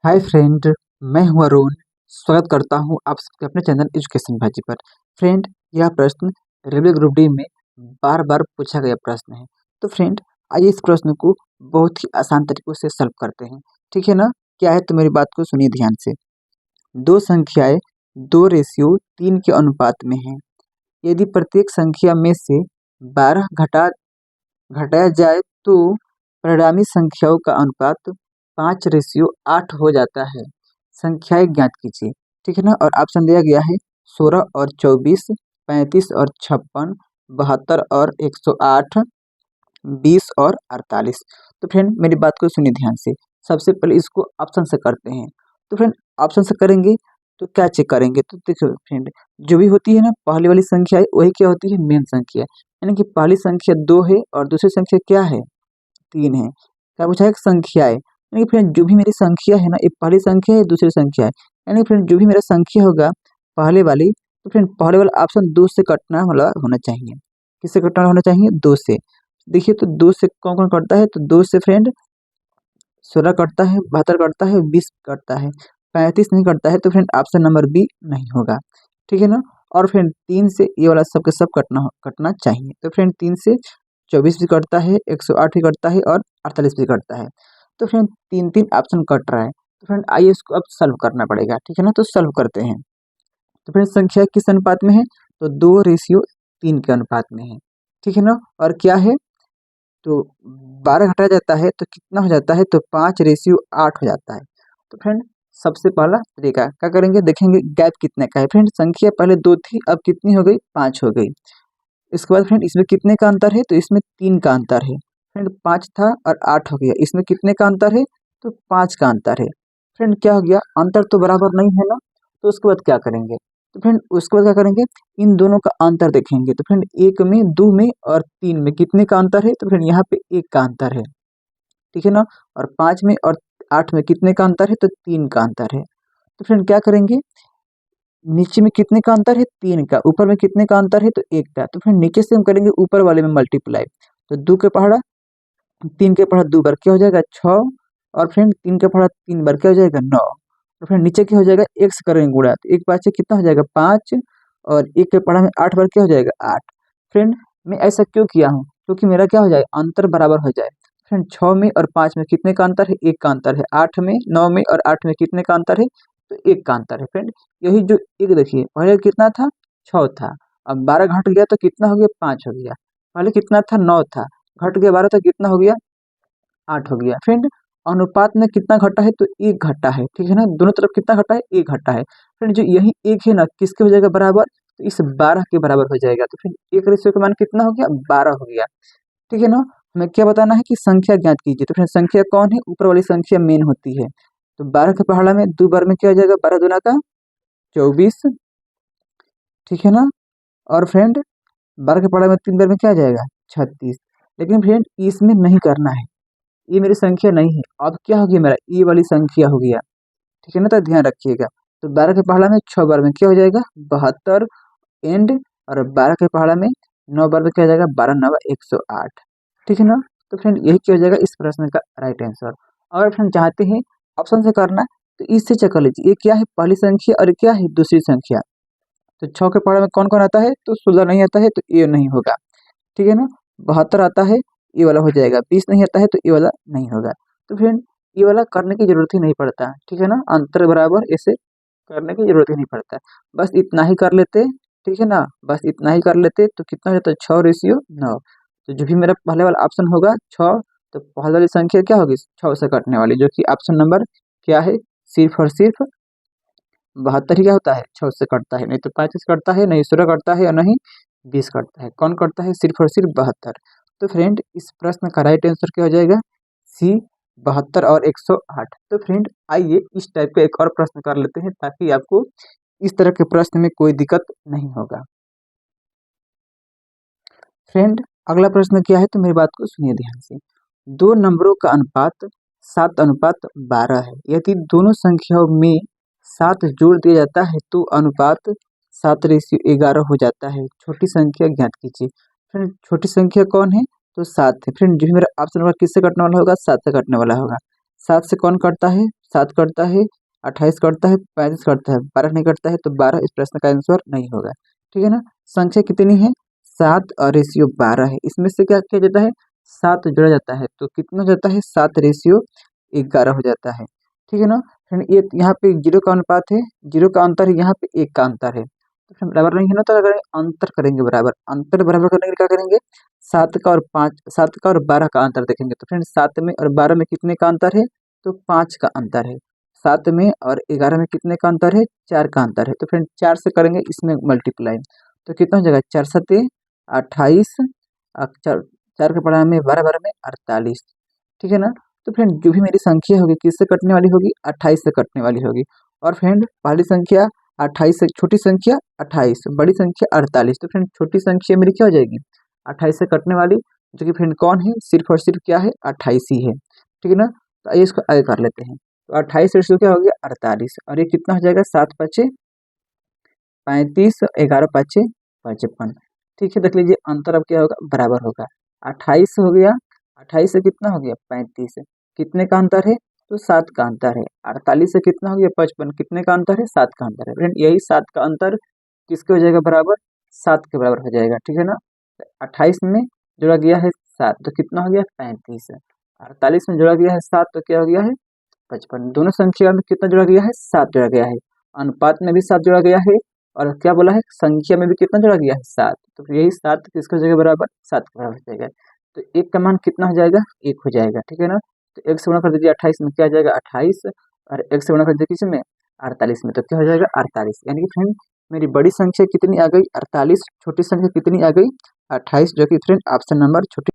Hi friend. मैं हूं अरुण। स्वागत करता हूं आप सबके अपने चैनल एजुकेशन भाजी पर। फ्रेंड, यह प्रश्न रेलवे ग्रुप डी में बार बार पूछा गया प्रश्न है। तो फ्रेंड, आइए इस प्रश्न को बहुत ही आसान तरीकों से सॉल्व करते हैं। ठीक है ना? क्या है तो मेरी बात को सुनिए ध्यान से। दो संख्याएं 2:3 के अनुपात में हैं। यदि प्रत्येक संख्या में से 12 घटाया जाए तो परिणामी संख्याओं का अनुपात 5:8 हो जाता है। संख्याएं ज्ञात कीजिए। ठीक है ना? और ऑप्शन दिया गया है 16 और 24, 35 और 56, 72 और 108, 20 और 48। तो फ्रेंड, मेरी बात को सुनिए ध्यान से। सबसे पहले इसको ऑप्शन से करते हैं। तो फ्रेंड, ऑप्शन से करेंगे तो क्या चेक करेंगे? तो देखो फ्रेंड, जो भी होती है ना पहली वाली संख्या है वही क्या होती है? मेन संख्या। यानी कि पहली संख्या 2 है और दूसरी संख्या क्या है? 3 है। क्या पूछा है? संख्या है। यानी कि फ्रेंड, जो भी मेरी संख्या है ना, ये पहली संख्या है दूसरी संख्या है। यानी फ्रेंड, जो भी मेरा संख्या होगा पहले वाली, तो फ्रेंड पहले वाला ऑप्शन 2 से कटना वाला होना चाहिए। किससे कटना होना चाहिए? 2 से। देखिए तो 2 से कौन कौन कटता है? तो 2 से फ्रेंड 16 कटता है, 72 कटता है, 20 कटता है, 35 नहीं कटता है। तो फ्रेंड ऑप्शन नंबर बी नहीं होगा। ठीक है ना? और फ्रेंड 3 से ये वाला सब के सब कटना चाहिए। तो फ्रेंड 3 से 24 भी कटता है, 108 भी कटता है और 48 भी कटता है। तो फ्रेंड 3 ऑप्शन कट रहा है। तो फ्रेंड आइए इसको अब सॉल्व करना पड़ेगा। ठीक है ना? तो सॉल्व करते हैं। तो फ्रेंड संख्या किस अनुपात में है? तो 2:3 के अनुपात में है। ठीक है ना? और क्या है? तो 12 घटाया जाता है तो कितना हो जाता है? तो 5:8 हो जाता है। तो फ्रेंड, सबसे पहला तरीका क्या करेंगे? देखेंगे गैप कितने का है। फ्रेंड संख्या पहले 2 थी, अब कितनी हो गई? 5 हो गई। इसके बाद फ्रेंड इसमें कितने का अंतर है? तो इसमें 3 का अंतर है। फ्रेंड 5 था और 8 हो गया। इसमें कितने का अंतर है? तो 5 का अंतर है। फ्रेंड क्या हो गया? अंतर तो बराबर नहीं है ना। तो उसके बाद क्या करेंगे? तो फ्रेंड उसके बाद क्या करेंगे? इन दोनों का अंतर देखेंगे। तो फ्रेंड 1 में, 2 में और 3 में कितने का अंतर है? तो फ्रेंड यहाँ पे 1 का अंतर है। ठीक है ना? और 5 में और 8 में कितने का अंतर है? तो 3 का अंतर है। तो फ्रेंड क्या करेंगे? नीचे में कितने का अंतर है? 3 का। ऊपर में कितने का अंतर है? तो 1 का। तो फिर नीचे से हम करेंगे ऊपर वाले में मल्टीप्लाई। तो 2 के पहाड़ा 3 के पहाड़ा 2 बार क्या हो जाएगा? 6। और फ्रेंड 3 का पहाड़ा 3 बार क्या हो जाएगा? 9। तो फिर नीचे क्या हो जाएगा? 1 से करेंगे गुणा तो 1 5 से कितना हो जाएगा? 5। और 1 के पहाड़ा में 8 बार क्या हो जाएगा? 8। फ्रेंड मैं ऐसा क्यों किया हूँ? क्योंकि मेरा क्या हो जाए? अंतर बराबर हो जाए। फ्रेंड 6 में और 5 में कितने का अंतर है? 1 का अंतर है। 8 में, 9 में और 8 में कितने का अंतर है? तो 1 का अंतर है। फ्रेंड यही जो 1 देखिए, पहले कितना था? 6 था। अब 12 घट गया तो कितना हो गया? 5 हो गया। पहले कितना था? 9 था। घट गया 12 तो कितना हो गया? 8 हो गया। फ्रेंड अनुपात में कितना घटा है? तो 1 घटा है। ठीक है ना? दोनों तरफ कितना घटा है? 1 घटा है। फ्रेंड जो यही 1 है ना, किसके हो जाएगा बराबर? तो इस 12 के बराबर हो जाएगा। तो फ्रेंड 1 रेशियो का मान कितना हो गया? 12 हो गया। ठीक है ना? हमें क्या बताना है? कि संख्या ज्ञात कीजिए। तो फ्रेंड संख्या कौन है? ऊपर वाली संख्या मेन होती है। तो 12 के पहाड़ा में 2 बार में क्या हो जाएगा? 12 दूना का 24। ठीक है ना? और फ्रेंड 12 के पहाड़ा में 3 बार में क्या आ जाएगा? 36। लेकिन फ्रेंड इसमें नहीं करना है। ये मेरी संख्या नहीं है। अब क्या हो गया? मेरा ये वाली संख्या हो गया। ठीक है ना? तो ध्यान रखिएगा। तो 12 के पहाड़ा में 6 बार में क्या हो जाएगा? 72 एंड। और 12 के पहाड़ा में 9 बार में क्या हो जाएगा? 12 9 108। ठीक है ना? तो फ्रेंड यही क्या हो जाएगा इस प्रश्न का राइट आंसर। अगर फ्रेंड चाहते हैं ऑप्शन से करना तो इससे चेक कर लीजिए। ये क्या है? पहली संख्या और क्या है? दूसरी संख्या। तो 6 के पहाड़े में कौन-कौन आता है? तो 16 नहीं आता है तो ये नहीं होगा। ठीक है ना? 72 आता है, ये वाला हो जाएगा। 20 नहीं आता है तो ये वाला नहीं होगा। तो फ्रेंड ये वाला करने की ज़रूरत ही नहीं पड़ता। ठीक है ना? अंतर बराबर ऐसे करने की ज़रूरत ही नहीं पड़ता। बस इतना ही कर लेते। ठीक है ना? बस इतना ही कर लेते तो कितना हो जाता है? 6:9। तो जो भी मेरा पहले वाला ऑप्शन होगा 6, तो पहले वाली संख्या क्या होगी? 6 से कटने वाली, जो कि ऑप्शन नंबर क्या है? सिर्फ़ और सिर्फ़ 72 ही क्या होता है? 6 से कटता है। नहीं तो 35 कटता है, नहीं 16 कटता है और नहीं 20 कटता है। कौन कटता है? सिर्फ़ और सिर्फ़ 72। तो फ्रेंड इस प्रश्न का राइट आंसर क्या हो जाएगा? सी 72 और 108। तो फ्रेंड आइए इस टाइप का एक और प्रश्न कर लेते हैं ताकि आपको इस तरह के प्रश्न में कोई दिक्कत नहीं होगा। फ्रेंड अगला प्रश्न क्या है? तो मेरी बात को सुनिए ध्यान से। 2 नंबरों का अनुपात 7:12 है। यदि दोनों संख्याओं में 7 जोड़ दिया जाता है तो अनुपात 7:11 हो जाता है। छोटी संख्या ज्ञात कीजिए। फ्रेंड छोटी संख्या कौन है? तो 7 है। फ्रेंड जो भी मेरा ऑप्शन होगा किससे कटने वाला होगा? 7 से कटने वाला होगा। 7 से कौन कटता है? 7 कटता है, 28 कटता है, 35 कटता है, 12 नहीं कटता है, तो 12 इस प्रश्न का आंसर नहीं होगा। ठीक है ना। संख्या कितनी है? 7 और रेशियो 12 है। इसमें से क्या किया जाता है? 7 जोड़ा जाता है, तो कितना हो जाता है? 7 रेशियो 11 हो जाता है। ठीक है ना। फिर ये यहाँ पे 0 का अनुपात है, 0 का अंतर है, यहाँ पे 1 का अंतर है, तो फिर बराबर नहीं है ना, तो अगर अंतर करेंगे बराबर, अंतर बराबर करने के लिए क्या करेंगे? 7 का और 12 का अंतर देखेंगे, तो फ्रेंड 7 में और 12 में कितने का अंतर है? तो 5 का अंतर है। 7 में और 11 में कितने का अंतर है? 4 का अंतर है। तो फ्रेंड 4 से करेंगे इसमें मल्टीप्लाई, तो कितना हो जाएगा? 4 सत्ते 28, 4 4 के पढ़ा में 12, 12 में 48। ठीक है ना। तो फ्रेंड जो भी मेरी संख्या होगी किससे कटने वाली होगी? 28 से कटने वाली होगी। और फ्रेंड पहली संख्या 28 से, छोटी संख्या 28, बड़ी संख्या 48, तो फ्रेंड छोटी संख्या मेरी क्या हो जाएगी? 28 से कटने वाली, जो कि फ्रेंड कौन है? सिर्फ और सिर्फ क्या है? 28 ही है। ठीक है ना। तो आइए इसको आगे कर लेते हैं। तो 28 रेशियो क्या हो गया? 48, और ये कितना हो जाएगा? 7 पचे 35, 11 पाँचे 55। ठीक है, देख लीजिए अंतर अब क्या होगा? बराबर होगा। 28 हो गया, 28 से कितना हो गया? 35, कितने का अंतर है? तो 7 का अंतर है। 48 से कितना हो गया? 55, कितने का अंतर है? 7 का अंतर है। फ्रेंड यही 7 का अंतर किसके हो जाएगा? बराबर 7 के बराबर हो जाएगा। ठीक है ना। 28 में जोड़ा गया है 7, तो कितना हो गया? 35। 48 में जोड़ा गया है 7, तो क्या हो गया है? 55। दोनों संख्या में कितना जोड़ा गया है? 7 जोड़ा गया है। अनुपात में भी 7 जोड़ा गया है, और क्या बोला है? संख्या में भी कितना जोड़ा गया है? 7। तो फिर यही 7 किसके हो जाएगा? बराबर 7 के बराबर हो जाएगा। तो 1 का मान कितना हो जाएगा? 1 हो जाएगा। ठीक है ना। तो 1 से गुणा कर दीजिए 28 में, क्या आ जाएगा? 28, और 1 से गुणा कर दीजिए किसमें? 48 में, तो क्या हो जाएगा? 48। यानी कि फ्रेंड मेरी बड़ी संख्या कितनी आ गई? 48। छोटी संख्या कितनी आ गई? 28, जो कि फ्रेंड ऑप्शन नंबर छोटी